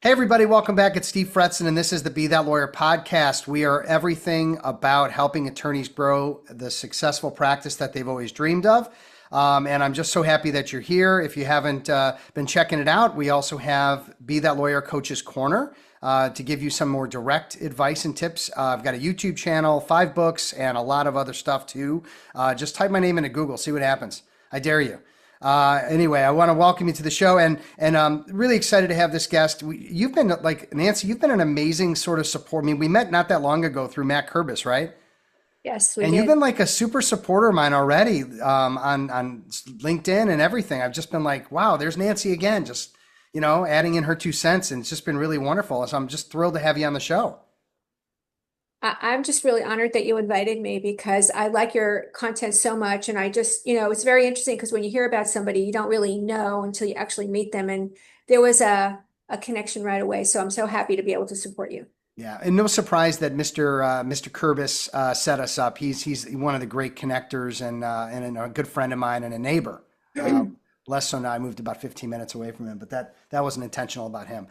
Hey everybody, welcome back. It's Steve Fretzin, and this is the Be That Lawyer podcast. We are everything about helping attorneys grow the successful practice that they've always dreamed of. And I'm just so happy that you're here. If you haven't been checking it out, we also have Be That Lawyer Coach's Corner to give you some more direct advice and tips. I've got a YouTube channel, 5 books, and a lot of other stuff too. Just type my name into Google, see what happens. I dare you. Anyway, I want to welcome you to the show, and I'm really excited to have this guest. You've been like Nancy, you've been an amazing sort of support. I mean, we met not that long ago through Matt Kurbis, right? Yes, we And you've did. been like a super supporter of mine already on LinkedIn and everything. I've just been like, wow, there's Nancy again, just adding in her 2 cents, and it's just been really wonderful. So I'm just thrilled to have you on the show. I'm just really honored that you invited me because I like your content so much. And I just, it's very interesting because when you hear about somebody, you don't really know until you actually meet them. And there was a connection right away. So I'm so happy to be able to support you. Yeah, and no surprise that Mr. Kurbis set us up. He's one of the great connectors and a good friend of mine and a neighbor. Uh, Less so now. I moved about 15 minutes away from him, but that wasn't intentional about him.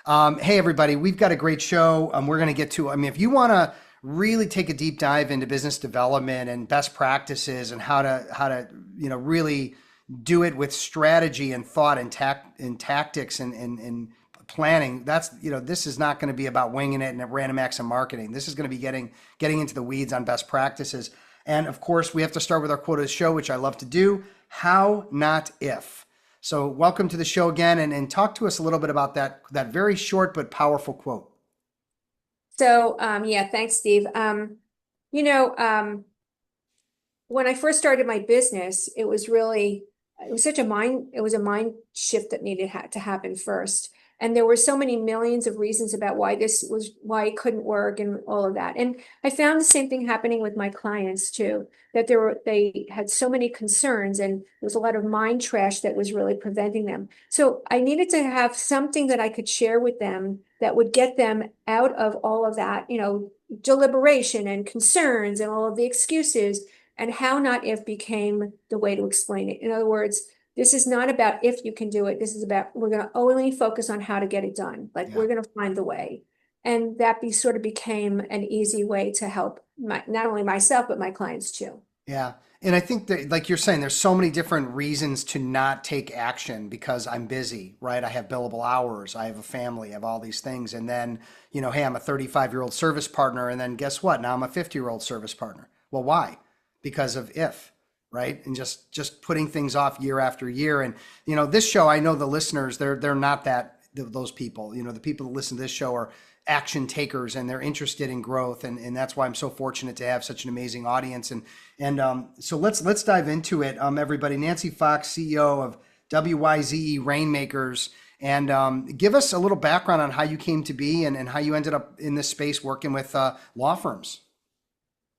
Hey everybody, we've got a great show. We're going to get to. I mean, if you want to really take a deep dive into business development and best practices and how to really do it with strategy and thought and tactics and planning, that's this is not going to be about winging it and at random acts of marketing. This is going to be getting into the weeds on best practices. And of course, we have to start with our quote of the show, which I love to do: how, not if. So welcome to the show again, and talk to us a little bit about that very short but powerful quote. So, yeah, thanks, Steve. You know, um, when I first started my business, it was a mind shift that needed to happen first. And there were so many millions of reasons about why it couldn't work and all of that. And I found the same thing happening with my clients too, that they had so many concerns and there was a lot of mind trash that was really preventing them. So I needed to have something that I could share with them that would get them out of all of that, deliberation and concerns and all of the excuses, and how not if became the way to explain it. In other words, this is not about if you can do it. This is about, we're going to only focus on how to get it done. Like Yeah. we're going to find the way. And that sort of became an easy way to help not only myself, but my clients too. Yeah. And I think that, like you're saying, there's so many different reasons to not take action because I'm busy, right? I have billable hours, I have a family, I have all these things. And then, hey, I'm a 35-year-old service partner. And then guess what? Now I'm a 50-year-old service partner. Well, why? Because of if, right? And just putting things off year after year. And, this show, I know the listeners, they're not those people. The people that listen to this show are action takers and they're interested in growth, and that's why I'm so fortunate to have such an amazing audience. And so let's dive into it. Everybody, Nancy Fox, CEO of WYZE Rainmakers, and give us a little background on how you came to be and how you ended up in this space working with law firms.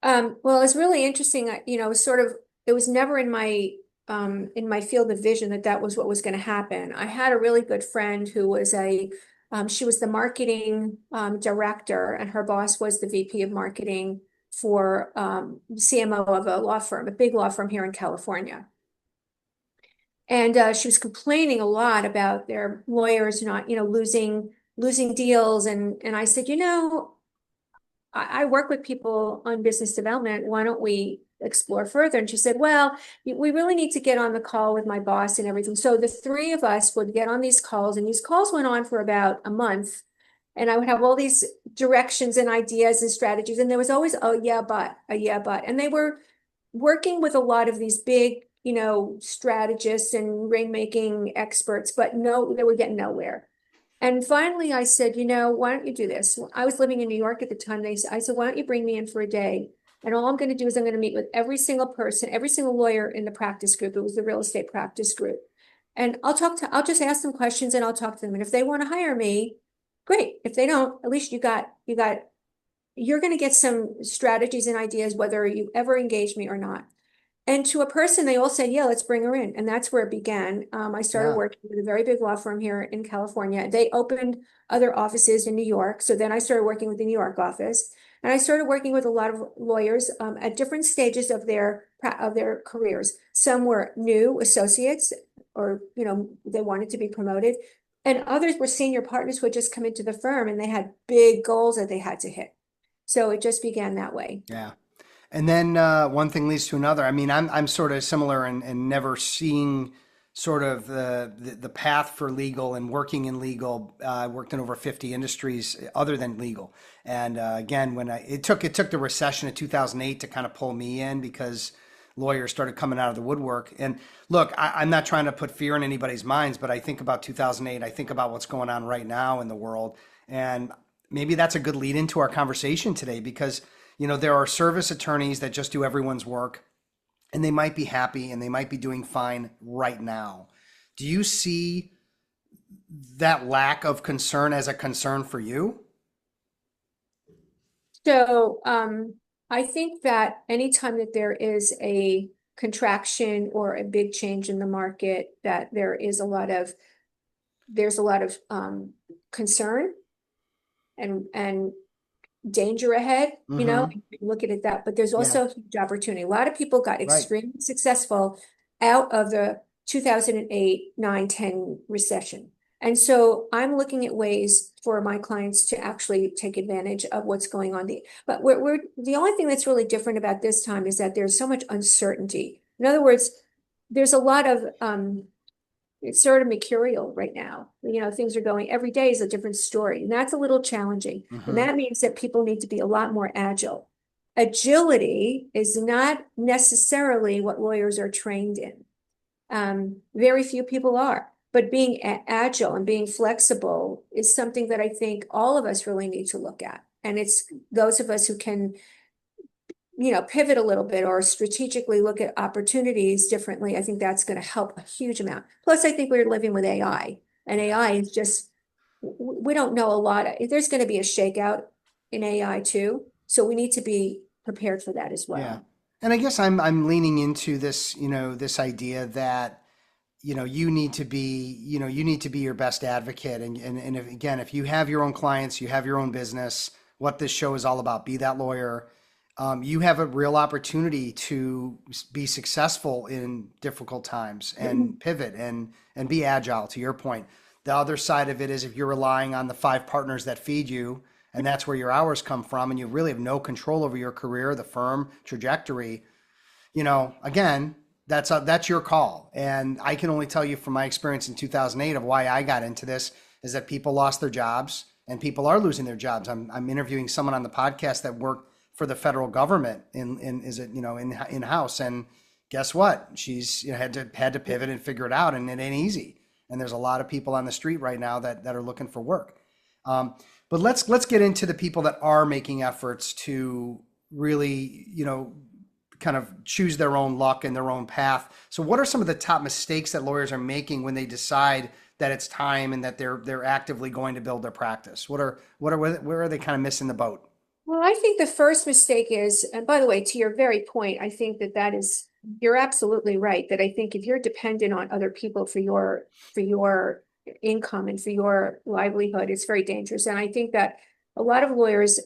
Well, it's really interesting. It was never in my field of vision that was what was going to happen. I had a really good friend who was she was the marketing director, and her boss was the VP of marketing for CMO of a law firm, a big law firm here in California. And she was complaining a lot about their lawyers not, losing deals. And I said, I work with people on business development. Why don't we explore further? And she said, well, we really need to get on the call with my boss and everything. So the three of us would get on these calls, and these calls went on for about a month. And I would have all these directions and ideas and strategies. And there was always, oh, yeah, but, a yeah, but. And they were working with a lot of these big, strategists and rainmaking experts, but no, they were getting nowhere. And finally, I said, why don't you do this? I was living in New York at the time. I said, why don't you bring me in for a day? And all I'm going to do is I'm going to meet with every single person, every single lawyer in the practice group. It was the real estate practice group. And I'll just ask them questions and I'll talk to them. And if they want to hire me, great. If they don't, at least you're going to get some strategies and ideas, whether you ever engage me or not. And to a person, they all said, yeah, let's bring her in. And that's where it began. I started Yeah. working with a very big law firm here in California. They opened other offices in New York. So then I started working with the New York office. And I started working with a lot of lawyers at different stages of their careers. Some were new associates, or they wanted to be promoted. And others were senior partners who had just come into the firm and they had big goals that they had to hit. So it just began that way. Yeah. And then one thing leads to another. I mean, I'm sort of similar and never seeing sort of the path for legal and working in legal. I worked in over 50 industries other than legal. And again, when it took the recession of 2008 to kind of pull me in because lawyers started coming out of the woodwork. And look, I'm not trying to put fear in anybody's minds, but I think about 2008. I think about what's going on right now in the world, and maybe that's a good lead into our conversation today because there are service attorneys that just do everyone's work and they might be happy and they might be doing fine right now. Do you see that lack of concern as a concern for you? So I think that anytime that there is a contraction or a big change in the market, that there's a lot of concern and danger ahead, Mm-hmm. look at it that, but there's Yeah, also a huge opportunity. A lot of people got right. extremely successful out of the 2008, 9, 10 recession. And so I'm looking at ways for my clients to actually take advantage of what's going on. But the only thing that's really different about this time is that there's so much uncertainty. In other words, there's a lot of it's sort of mercurial right now. Things are going, every day is a different story, and that's a little challenging. And Mm-hmm. that means that people need to be a lot more agile. Agility is not necessarily what lawyers are trained in. Very few people are, but being agile and being flexible is something that I think all of us really need to look at. And it's those of us who can pivot a little bit or strategically look at opportunities differently. I think that's going to help a huge amount. Plus, I think we're living with AI, and Yeah. AI is just, we don't know a lot. There's going to be a shakeout in AI too. So we need to be prepared for that as Yeah. well. And I guess I'm leaning into this, this idea that you need to be your best advocate. And if, again, if you have your own clients, you have your own business, what this show is all about, be that lawyer. You have a real opportunity to be successful in difficult times and pivot and be agile, to your point. The other side of it is if you're relying on the 5 partners that feed you, and that's where your hours come from, and you really have no control over your career, the firm trajectory, again, that's your call. And I can only tell you from my experience in 2008 of why I got into this is that people lost their jobs and people are losing their jobs. I'm interviewing someone on the podcast that worked for the federal government in house, and guess what? She's had to pivot and figure it out, and it ain't easy. And there's a lot of people on the street right now that are looking for work. Um, but let's get into the people that are making efforts to really kind of choose their own luck and their own path. So what are some of the top mistakes that lawyers are making when they decide that it's time and that they're actively going to build their practice? Where are they kind of missing the boat? Well, I think the first mistake is, and by the way, to your very point, I think you're absolutely right. That I think if you're dependent on other people for your income and for your livelihood, it's very dangerous. And I think that a lot of lawyers,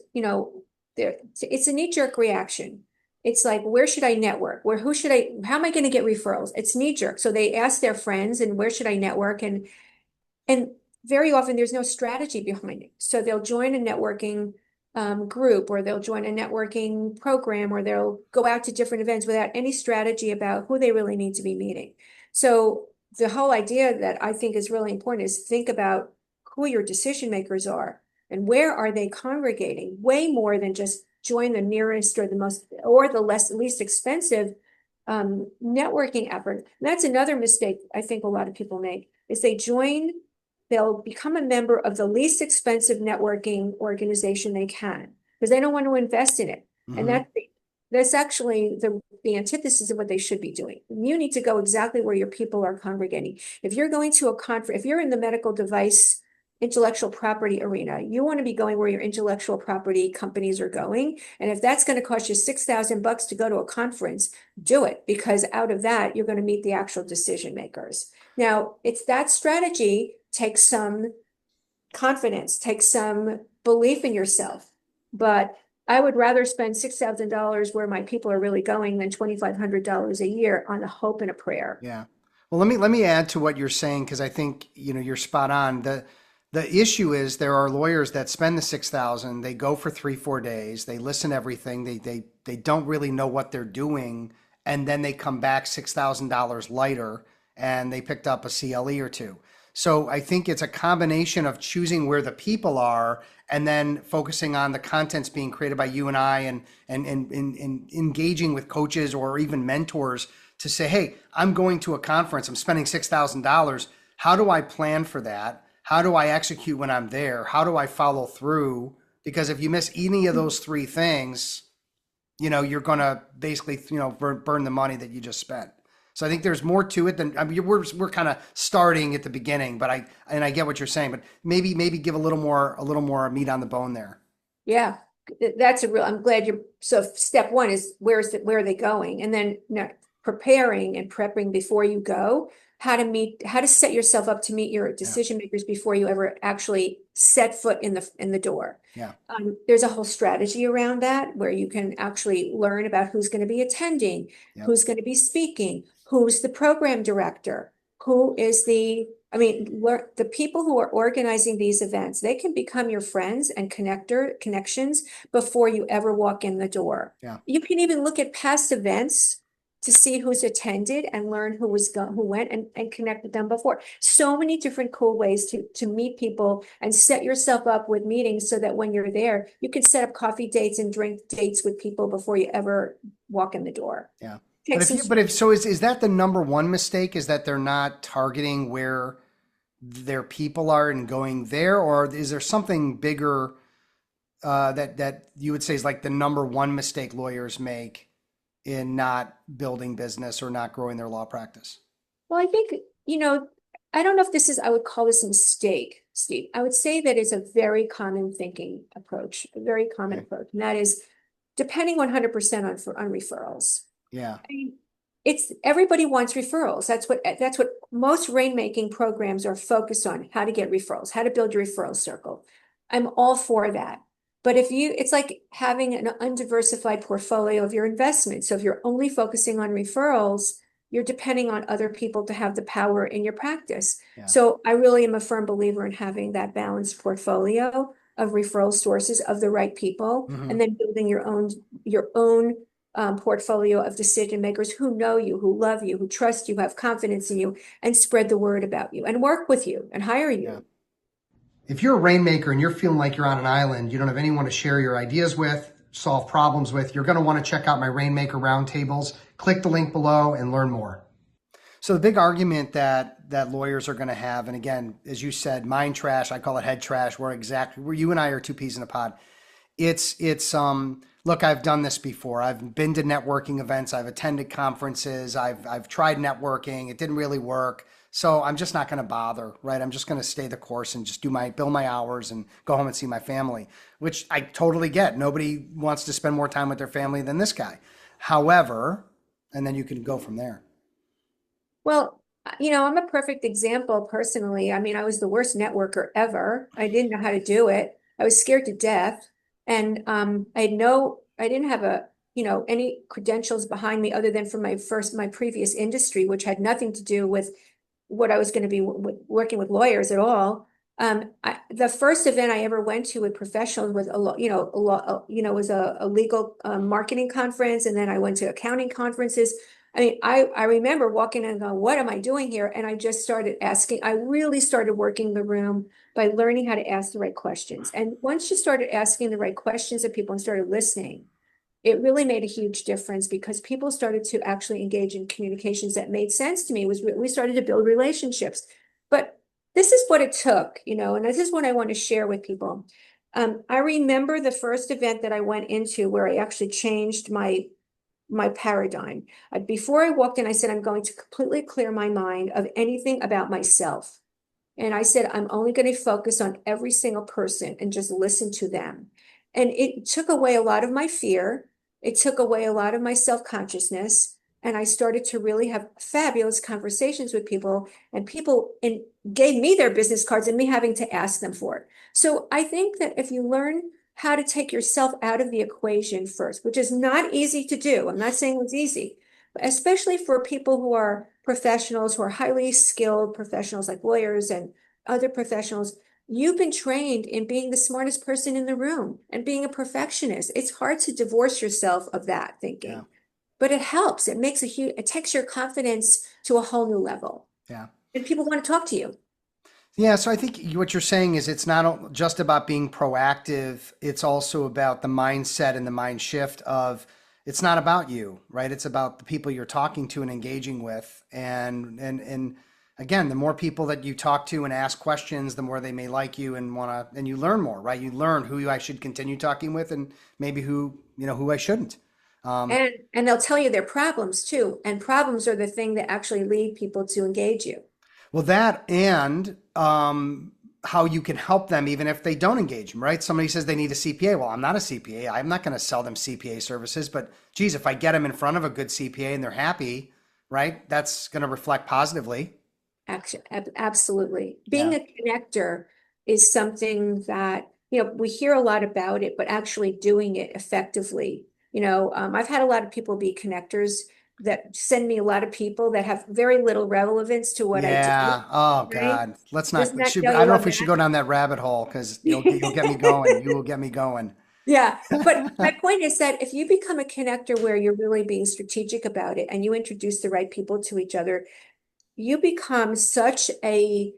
it's a knee-jerk reaction. It's like, where should I network? How am I going to get referrals? It's knee-jerk. So they ask their friends, and where should I network? And very often there's no strategy behind it. So they'll join a networking group, or they'll join a networking program, or they'll go out to different events without any strategy about who they really need to be meeting. So the whole idea that I think is really important is think about who your decision makers are and where are they congregating, way more than just join the nearest or the most or the least expensive networking effort. And that's another mistake I think a lot of people make is they'll become a member of the least expensive networking organization they can because they don't want to invest in it. And Hmm. that's actually the antithesis of what they should be doing. You need to go exactly where your people are congregating. If you're going to a conference, if you're in the medical device intellectual property arena, you want to be going where your intellectual property companies are going. And if that's going to cost you $6,000 to go to a conference, do it, because out of that, you're going to meet the actual decision makers. Now, it's that strategy takes some confidence, takes some belief in yourself. But I would rather spend $6,000 where my people are really going than $2,500 a year on a hope and a prayer. Yeah. Well, let me add to what you're saying because I think you're spot on. The issue is there are lawyers that spend the 6,000, they go for 3, 4 days, they listen to everything, they don't really know what they're doing, and then they come back $6,000 lighter and they picked up a CLE or two. So I think it's a combination of choosing where the people are and then focusing on the contents being created by you and I and engaging with coaches or even mentors to say, hey, I'm going to a conference, I'm spending $6,000. How do I plan for that? How do I execute when I'm there? How do I follow through? Because if you miss any of those three things, you're going to basically, burn the money that you just spent. So I think there's more to it than, I mean, we're kind of starting at the beginning, but I get what you're saying, but maybe give a little more meat on the bone there. Yeah, that's a real, I'm glad you're, so step one is where are they going? And then preparing and prepping before you go, how to set yourself up to meet your Yeah. decision makers before you ever actually set foot in the door. Yeah. There's a whole strategy around that where you can actually learn about who's going to be attending, Yep. who's going to be speaking, who's the program director, the people who are organizing these events, they can become your friends and connections before you ever walk in the door. Yeah. You can even look at past events to see who's attended and learn who went and connect with them before. So many different cool ways to meet people and set yourself up with meetings so that when you're there, you can set up coffee dates and drink dates with people before you ever walk in the door. Yeah. Take some. But if so, is that the number one mistake? Is that they're not targeting where their people are and going there, or is there something bigger that you would say is like the number one mistake lawyers make in not building business or not growing their law practice? Well, I think, I don't know if I would call this a mistake, Steve. I would say that it's a very common thinking approach, a very common Okay. approach. And that is depending 100% on referrals. Yeah. I mean, it's everybody wants referrals. That's what most rainmaking programs are focused on, how to get referrals, how to build your referral circle. I'm all for that. But it's like having an undiversified portfolio of your investments. So if you're only focusing on referrals, you're depending on other people to have the power in your practice. Yeah. So I really am a firm believer in having that balanced portfolio of referral sources of the right people, Hmm. and then building your own portfolio of decision makers who know you, who love you, who trust you, have confidence in you, and spread the word about you and work with you and hire Yeah. you. If you're a rainmaker and you're feeling like you're on an island, you don't have anyone to share your ideas with, solve problems with, you're going to want to check out my Rainmaker roundtables. Click the link below and learn more. So the big argument that lawyers are going to have, and again, as you said, mind trash, I call it head trash. Where you and I are two peas in a pod. It's look, I've done this before. I've been to networking events, I've attended conferences, I've tried networking, it didn't really work. So I'm just not going to bother, right? I'm just going to stay the course and just bill my hours and go home and see my family, which I totally get. Nobody wants to spend more time with their family than this guy. However, and then you can go from there. Well, I'm a perfect example personally. I mean, I was the worst networker ever. I didn't know how to do it. I was scared to death. And I didn't have any credentials behind me other than from my previous industry, which had nothing to do with what I was going to be working with lawyers at all. The first event I ever went to with professionals was was a legal marketing conference, and then I went to accounting conferences. I mean, I remember walking in and going, what am I doing here? And I just started asking. I really started working the room by learning how to ask the right questions. And once you started asking the right questions of people and started listening, it really made a huge difference because people started to actually engage in communications that made sense to me. We started to build relationships. But this is what it took, and this is what I want to share with people. I remember the first event that I went into where I actually changed my paradigm. Before I walked in, I said, I'm going to completely clear my mind of anything about myself. And I said, I'm only going to focus on every single person and just listen to them. And it took away a lot of my fear. It took away a lot of my self-consciousness. And I started to really have fabulous conversations with people, and gave me their business cards and me having to ask them for it. So I think that if you learn how to take yourself out of the equation first, which is not easy to do, I'm not saying it's easy, especially for people who are professionals, who are highly skilled professionals like lawyers and other professionals. You've been trained in being the smartest person in the room and being a perfectionist. It's hard to divorce yourself of that Yeah. thinking, but it helps. It makes it takes your confidence to a whole new level. Yeah. And people want to talk to you. Yeah, so I think what you're saying is it's not just about being proactive, it's also about the mindset and the mind shift of it's not about you, right? It's about the people you're talking to and engaging with. And again, the more people that you talk to and ask questions, the more they may like you and want to, and you learn more, right? You learn who I should continue talking with and maybe who I shouldn't. And they'll tell you their problems too. And problems are the thing that actually lead people to engage you. Well, that and how you can help them even if they don't engage them, right? Somebody says they need a CPA. Well, I'm not a CPA. I'm not going to sell them CPA services, but geez, if I get them in front of a good CPA and they're happy, right? That's going to reflect positively. Action, absolutely. Being Yeah. a connector is something that, we hear a lot about it, but actually doing it effectively. I've had a lot of people be connectors that send me a lot of people that have very little relevance to what I do, Yeah. Oh right? God. Let's not, Doesn't that I tell don't you know I'm if we should go down that rabbit hole because you'll back? get me going. You will get me going. Yeah, but my point is that if you become a connector where you're really being strategic about it and you introduce the right people to each other, you become such a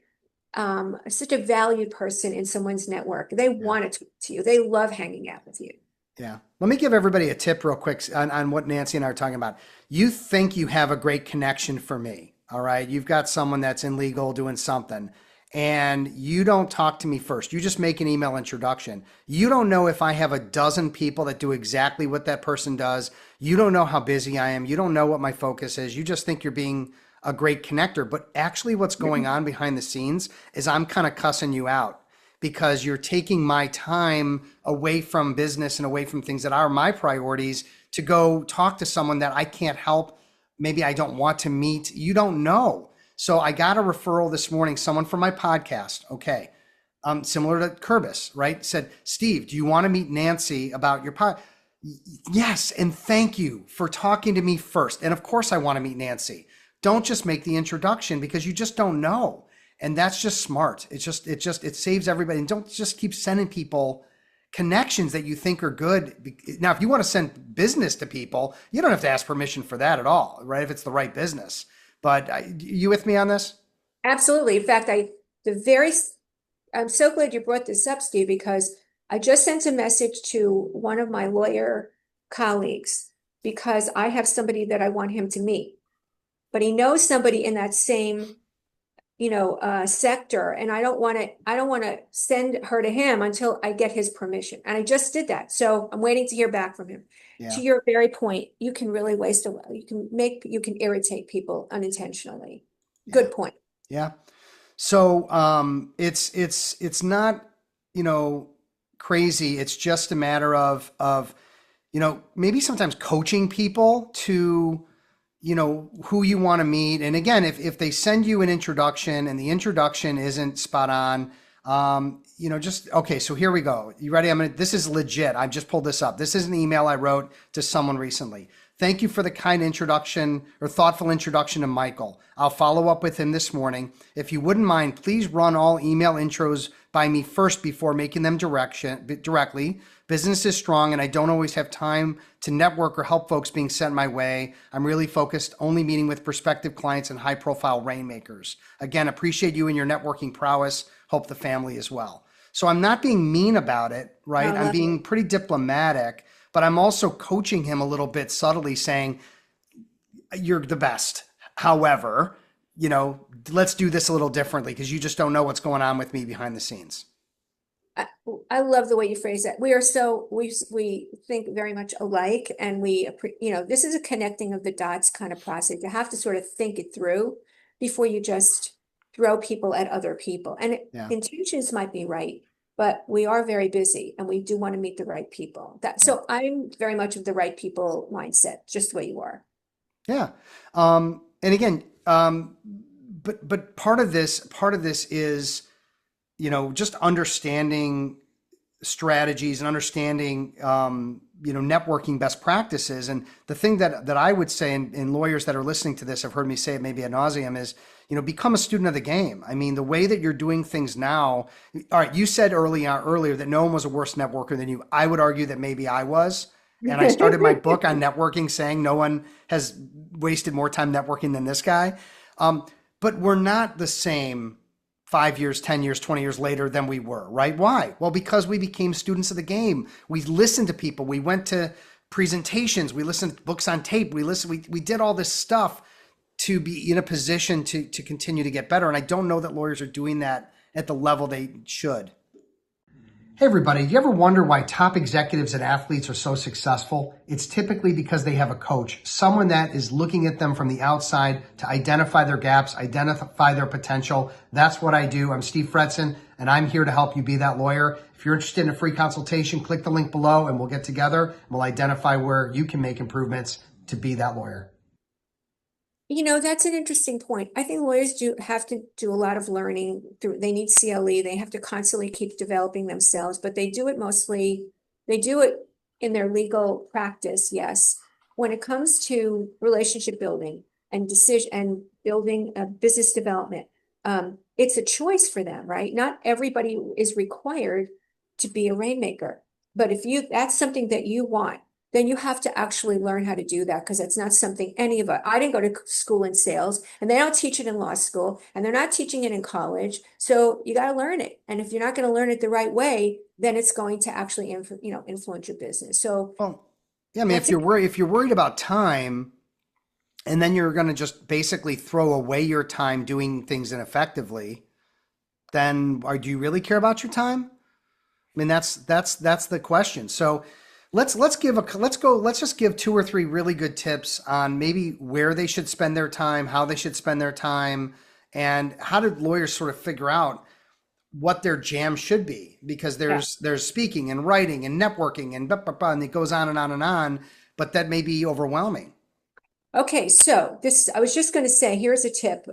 valued person in someone's network. They Yeah. want to talk to you. They love hanging out with you. Yeah. Let me give everybody a tip real quick on what Nancy and I are talking about. You think you have a great connection for me. All right. You've got someone that's in legal doing something and you don't talk to me first. You just make an email introduction. You don't know if I have a dozen people that do exactly what that person does. You don't know how busy I am. You don't know what my focus is. You just think you're being a great connector. But actually, what's going on behind the scenes is I'm kind of cussing you out because you're taking my time away from business and away from things that are my priorities to go talk to someone that I can't help. Maybe I don't want to meet. You don't know. So I got a referral this morning, someone from my podcast. Okay. Similar to Curbis, right? Said, Steve, do you want to meet Nancy about your pod? Yes. And thank you for talking to me first. And of course I want to meet Nancy. Don't just make the introduction because you just don't know. And that's just smart. It saves everybody. And don't just keep sending people connections that you think are good. Now, if you want to send business to people, you don't have to ask permission for that at all, right? If it's the right business. But you with me on this? Absolutely. In fact, the very, I'm so glad you brought this up, Steve, because I just sent a message to one of my lawyer colleagues because I have somebody that I want him to meet, but he knows somebody in that same sector. And I don't want to send her to him until I get his permission. And I just did that. So I'm waiting to hear back from him. To Yeah. your very point, you can really waste a while. You can irritate people unintentionally. Yeah. Good point. Yeah. So it's not, crazy. It's just a matter of maybe sometimes coaching people to who you want to meet. And again, if they send you an introduction and the introduction isn't spot on, just okay, so here we go. You ready? This is legit. I've just pulled this up. This is an email I wrote to someone recently. Thank you for the kind introduction or thoughtful introduction to Michael. I'll follow up with him this morning. If you wouldn't mind, please run all email intros by me first before making them directly. Business is strong and I don't always have time to network or help folks being sent my way. I'm really focused only meeting with prospective clients and high profile rainmakers. Again, appreciate you and your networking prowess. Hope the family as well. So I'm not being mean about it, right? I I'm love being it. pretty diplomatic, but I'm also coaching him a little bit subtly saying, you're the best. However, let's do this a little differently because you just don't know what's going on with me behind the scenes. I, I love the way you phrase that. We think very much alike, and this is a connecting of the dots kind of process. You have to sort of think it through before you just throw people at other people. And Yeah. intentions might be right, but we are very busy and we do want to meet the right people. Yeah. So I'm very much of the right people mindset, just the way you are. Yeah. And again, but part of this is, just understanding strategies and understanding networking best practices. And the thing that I would say, and lawyers that are listening to this have heard me say it maybe ad nauseum, is, become a student of the game. I mean, the way that you're doing things now. All right, you said earlier that no one was a worse networker than you. I would argue that maybe I was. And I started my book on networking saying no one has wasted more time networking than this guy. But we're not the same 5 years, 10 years, 20 years later than we were, right? Why? Well, because we became students of the game. We listened to people. We went to presentations. We listened to books on tape. We did all this stuff to be in a position to continue to get better. And I don't know that lawyers are doing that at the level they should. Hey everybody, do you ever wonder why top executives and athletes are so successful? It's typically because they have a coach, someone that is looking at them from the outside to identify their gaps, identify their potential. That's what I do. I'm Steve Fretzin, and I'm here to help you be that lawyer. If you're interested in a free consultation, click the link below and we'll get together and we'll identify where you can make improvements to be that lawyer. That's an interesting point. I think lawyers do have to do a lot of learning through, they need CLE, they have to constantly keep developing themselves, but they do it in their legal practice, yes. When it comes to relationship building and decision and building a business development, it's a choice for them, right? Not everybody is required to be a rainmaker, but if that's something that you want, then you have to actually learn how to do that, because it's not something any of us, I didn't go to school in sales, and they don't teach it in law school, and they're not teaching it in college. So you got to learn it. And if you're not going to learn it the right way, then it's going to actually, influence your business. So, well, yeah, I mean, if you're worried about time, and then you're going to just basically throw away your time doing things ineffectively, then do you really care about your time? I mean, that's the question. So let's just give 2 or 3 really good tips on maybe where they should spend their time, how they should spend their time, and how do lawyers sort of figure out what their jam should be, because there's speaking and writing and networking and and it goes on and on and on, but that may be overwhelming. Okay, so I was just going to say, here's a tip.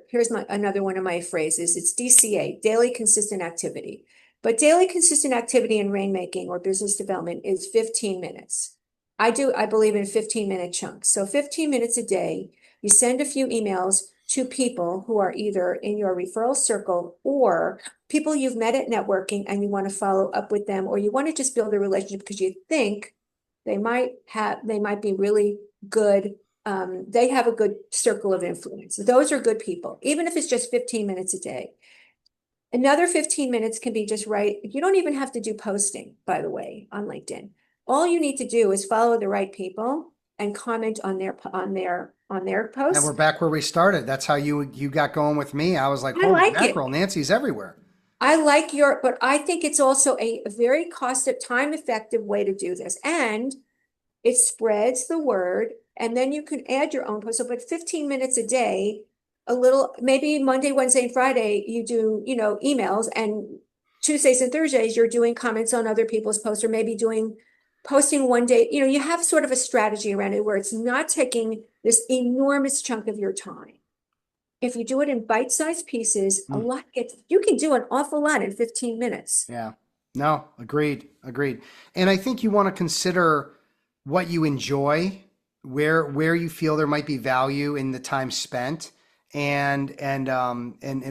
Here's another one of my phrases. It's DCA, daily consistent activity. But daily consistent activity in rainmaking or business development is 15 minutes. I believe in 15-minute chunks. So 15 minutes a day, you send a few emails to people who are either in your referral circle or people you've met at networking and you want to follow up with them, or you want to just build a relationship because you think they might be really good. They have a good circle of influence. Those are good people, even if it's just 15 minutes a day. Another 15 minutes can be just right. You don't even have to do posting, by the way, on LinkedIn. All you need to do is follow the right people and comment on their And posts. we're back where we started. That's how you got going with me. I was like, I holy like mackerel, it. Nancy's everywhere. But I think it's also a very time effective way to do this. And it spreads the word, and then you can add your own post. So, but 15 minutes a day, maybe Monday, Wednesday, and Friday, you do, emails, and Tuesdays and Thursdays, you're doing comments on other people's posts, or maybe posting one day. You have sort of a strategy around it where it's not taking this enormous chunk of your time. If you do it in bite-sized pieces, you can do an awful lot in 15 minutes. Yeah. No, agreed. And I think you want to consider what you enjoy, where you feel there might be value in the time spent, and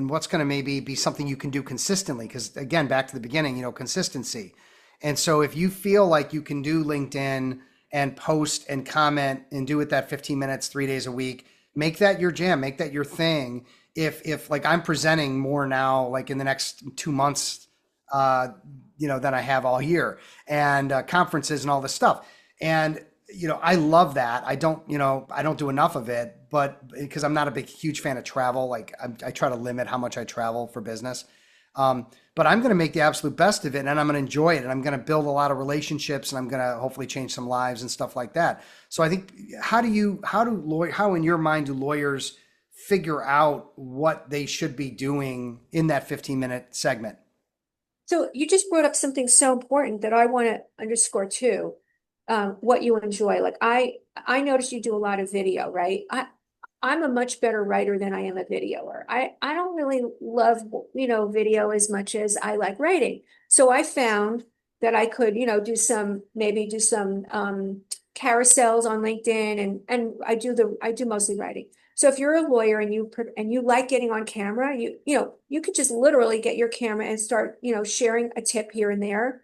what's going to maybe be something you can do consistently. Because again, back to the beginning, consistency. And so if you feel like you can do LinkedIn and post and comment and do it that 15 minutes, 3 days a week, make that your jam, make that your thing. If like I'm presenting more now, like in the next 2 months, than I have all year, and conferences and all this stuff. And, I love that. I don't do enough of it, but because I'm not a huge fan of travel, like I try to limit how much I travel for business. But I'm going to make the absolute best of it, and I'm going to enjoy it, and I'm going to build a lot of relationships, and I'm going to hopefully change some lives and stuff like that. So I think, how in your mind do lawyers figure out what they should be doing in that 15-minute segment? So you just brought up something so important that I want to underscore too. What you enjoy. Like I noticed you do a lot of video, right? I'm a much better writer than I am a videoer. I don't really love, video as much as I like writing. So I found that I could, maybe do some carousels on LinkedIn, and I do mostly writing. So if you're a lawyer and you like getting on camera, you could just literally get your camera and start, sharing a tip here and there.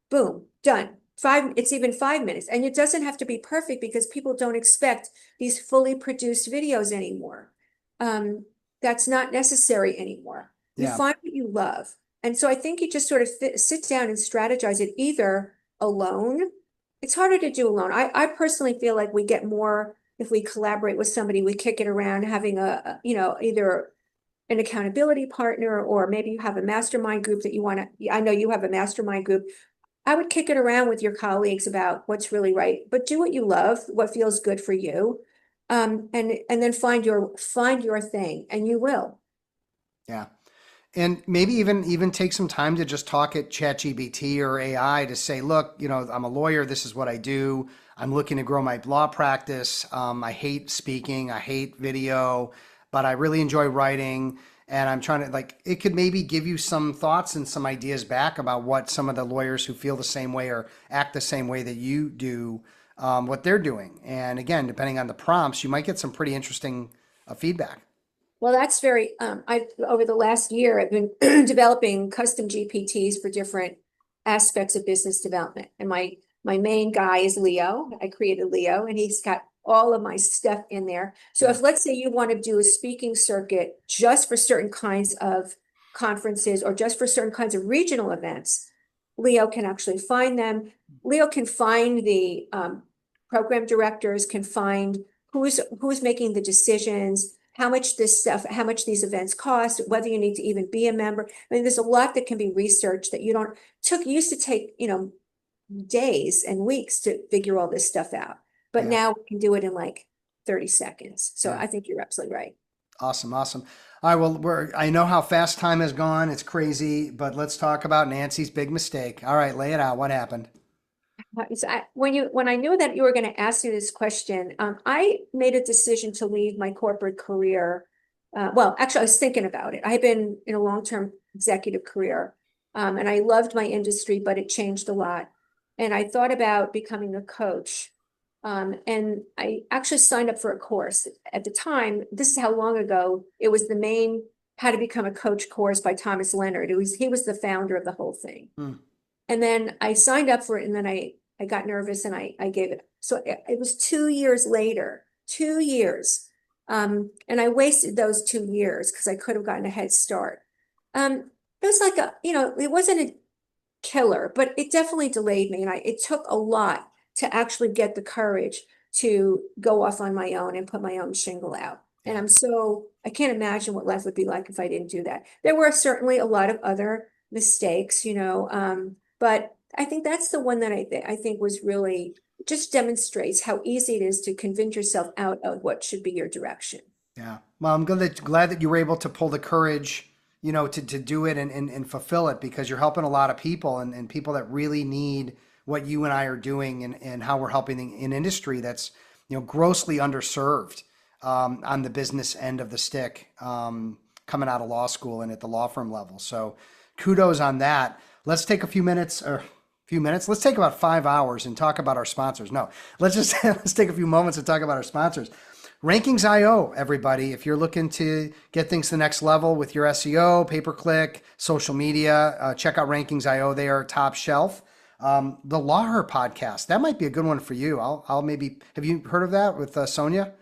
Boom, done. It's even 5 minutes. And it doesn't have to be perfect because people don't expect these fully produced videos anymore. That's not necessary anymore. You Yeah. find what you love. And so I think you just sort of sit down and strategize it either alone. It's harder to do alone. I personally feel like we get more if we collaborate with somebody, we kick it around, having either an accountability partner, or maybe you have a mastermind group that you want to, I know you have a mastermind group. I would kick it around with your colleagues about what's really right, but do what you love, what feels good for you. And then find your thing, and you will. Yeah. And maybe even take some time to just talk at ChatGPT or AI to say, look, I'm a lawyer. This is what I do. I'm looking to grow my law practice. I hate speaking. I hate video, but I really enjoy writing. And I'm trying to it could maybe give you some thoughts and some ideas back about what some of the lawyers who feel the same way or act the same way that you do, what they're doing. And again, depending on the prompts, you might get some pretty interesting feedback. Well, that's very, over the last year, I've been developing custom GPTs for different aspects of business development. And my main guy is Leo. I created Leo, and he's got all of my stuff in there. So Yeah. if, let's say, you want to do a speaking circuit just for certain kinds of conferences or just for certain kinds of regional events, Leo can actually find them. Leo can find the program directors, can find who's making the decisions, how much these events cost, whether you need to even be a member. I mean, there's a lot that can be researched that used to take, days and weeks to figure all this stuff out. But Yeah. now we can do it in like 30 seconds. So Yeah. I think you're absolutely right. Awesome. Awesome. All right. Well, I know how fast time has gone. It's crazy, but let's talk about Nancy's big mistake. All right. Lay it out. What happened? When I knew that you were going to ask me this question, I made a decision to leave my corporate career. Well, actually, I was thinking about it. I had been in a long-term executive career, and I loved my industry, but it changed a lot. And I thought about becoming a coach. And I actually signed up for a course. At the time, this is how long ago, it was the main How to Become a Coach course by Thomas Leonard. He was the founder of the whole thing. Hmm. And then I signed up for it, and then I got nervous and I gave it. So it was 2 years later, 2 years. And I wasted those 2 years because I could have gotten a head start. It was like it wasn't a killer, but it definitely delayed me. And it took a lot to actually get the courage to go off on my own and put my own shingle out. And Yeah. I can't imagine what life would be like if I didn't do that. There were certainly a lot of other mistakes, but I think that's the one that I think was really just demonstrates how easy it is to convince yourself out of what should be your direction. Yeah. Well, I'm glad that you were able to pull the courage, to do it and fulfill it, because you're helping a lot of people and people that really need what you and I are doing, and how we're helping an industry that's, grossly underserved on the business end of the stick, coming out of law school and at the law firm level. So kudos on that. Let's take a few minutes, let's take about 5 hours and talk about our sponsors. No, let's take a few moments and talk about our sponsors. Rankings.io, everybody. If you're looking to get things to the next level with your SEO, pay-per-click, social media, check out Rankings.io. They are top shelf. The Lawher podcast, that might be a good one for you. I'll maybe, have you heard of that with Sonia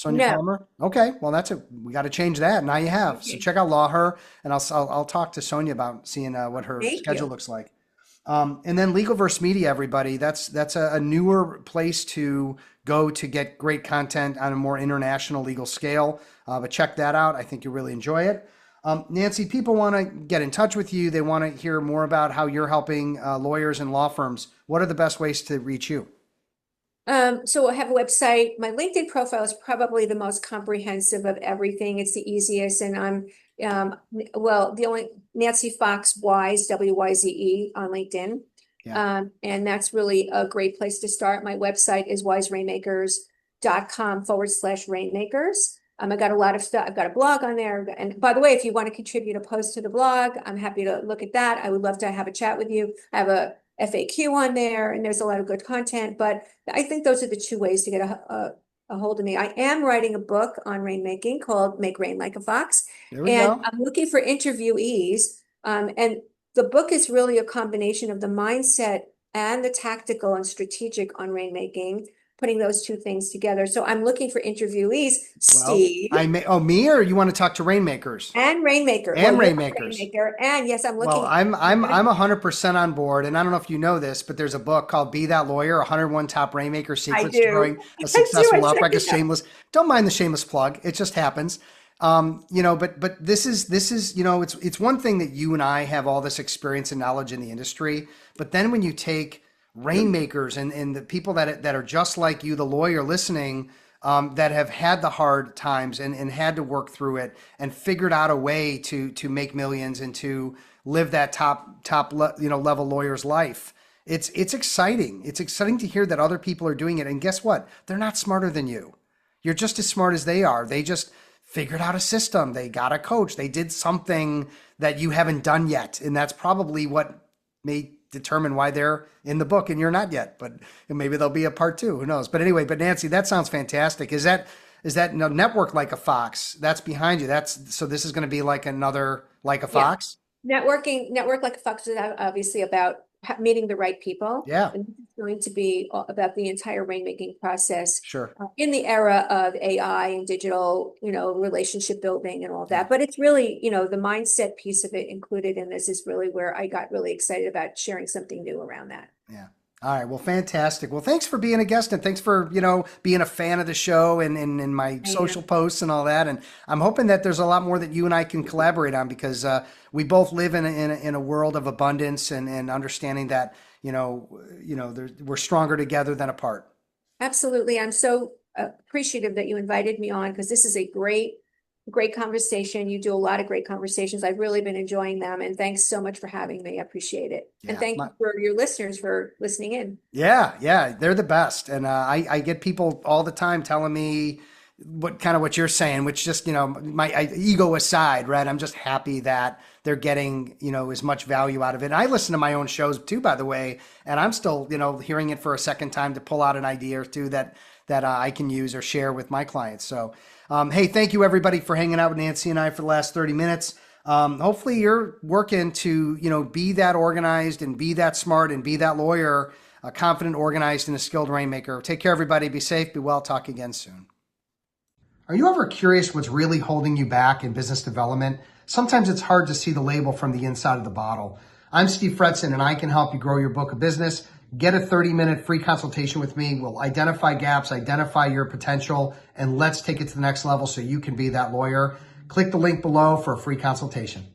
No, Palmer? Okay, well we got to change that. Now you have. So okay. check out Lawher, and I'll talk to Sonia about seeing what her Thank schedule you. looks like. And then Legalverse Media, everybody. That's a newer place to go to get great content on a more international legal scale. But check that out. I think you'll really enjoy it. Nancy, people want to get in touch with you. They want to hear more about how you're helping lawyers and law firms. What are the best ways to reach you? So I have a website. My LinkedIn profile is probably the most comprehensive of everything. It's the easiest, and the only Nancy Fox Wise, WYZE on LinkedIn. Yeah. And that's really a great place to start. My website is wiserainmakers.com/rainmakers. I got a lot of stuff. I've got a blog on there. And by the way, if you want to contribute a post to the blog, I'm happy to look at that. I would love to have a chat with you. I have a FAQ on there, and there's a lot of good content. But I think those are the two ways to get a hold of me. I am writing a book on rainmaking called Make Rain Like a Fox, There we and go. I'm looking for interviewees. And the book is really a combination of the mindset and the tactical and strategic on rainmaking, putting those two things together. So I'm looking for interviewees, Well, Steve, me, or you want to talk to rainmakers and Rainmaker. Well, and you're a rainmakers? Rainmaker, and yes, I'm Well, looking. I'm 100% on board, and I don't know if you know this, but there's a book called "Be That Lawyer: 101 Top Rainmaker I Secrets to do. Growing a I do. I Successful Outbreak." checked A it out. shameless, don't mind the shameless plug. It just happens. But this is it's one thing that you and I have all this experience and knowledge in the industry, but then when you take rainmakers and the people that are just like you, the lawyer listening, that have had the hard times and had to work through it and figured out a way to make millions and to live that level lawyer's life. It's exciting. It's exciting to hear that other people are doing it. And guess what? They're not smarter than you. You're just as smart as they are. They just figured out a system. They got a coach. They did something that you haven't done yet. And that's probably what may determine why they're in the book and you're not yet. But maybe there'll be a part two. Who knows? But anyway, but Nancy, that sounds fantastic. Is that no, network like a fox? That's behind you. So this is going to be like another like a Yeah. fox? Network like a Fox is obviously about meeting the right people. Yeah, And this is going to be about the entire rainmaking process sure. in the era of AI and digital, relationship building and all Yeah. that. But it's really, the mindset piece of it included in this is really where I got really excited about sharing something new around that. Yeah. All right. Well, fantastic. Well, thanks for being a guest and thanks for, being a fan of the show and my I social am. posts and all that. And I'm hoping that there's a lot more that you and I can collaborate on because we both live in a world of abundance and understanding that, we're stronger together than apart. Absolutely. I'm so appreciative that you invited me on because this is a great conversation. You do a lot of great conversations. I've really been enjoying them. And thanks so much for having me. I appreciate it. And Yeah. thank you for your listeners for listening in. Yeah, they're the best. And I get people all the time telling me what you're saying, which just, my ego aside, right? I'm just happy that they're getting, as much value out of it. And I listen to my own shows too, by the way, and I'm still, hearing it for a second time to pull out an idea or two that I can use or share with my clients. So, hey, thank you everybody for hanging out with Nancy and I for the last 30 minutes. Hopefully you're working to, be that organized and be that smart and be that lawyer, confident, organized, and a skilled rainmaker. Take care, everybody. Be safe, be well. Talk again soon. Are you ever curious what's really holding you back in business development? Sometimes it's hard to see the label from the inside of the bottle. I'm Steve Fretzin, and I can help you grow your book of business. Get a 30-minute free consultation with me. We'll identify gaps, identify your potential, and let's take it to the next level so you can be that lawyer. Click the link below for a free consultation.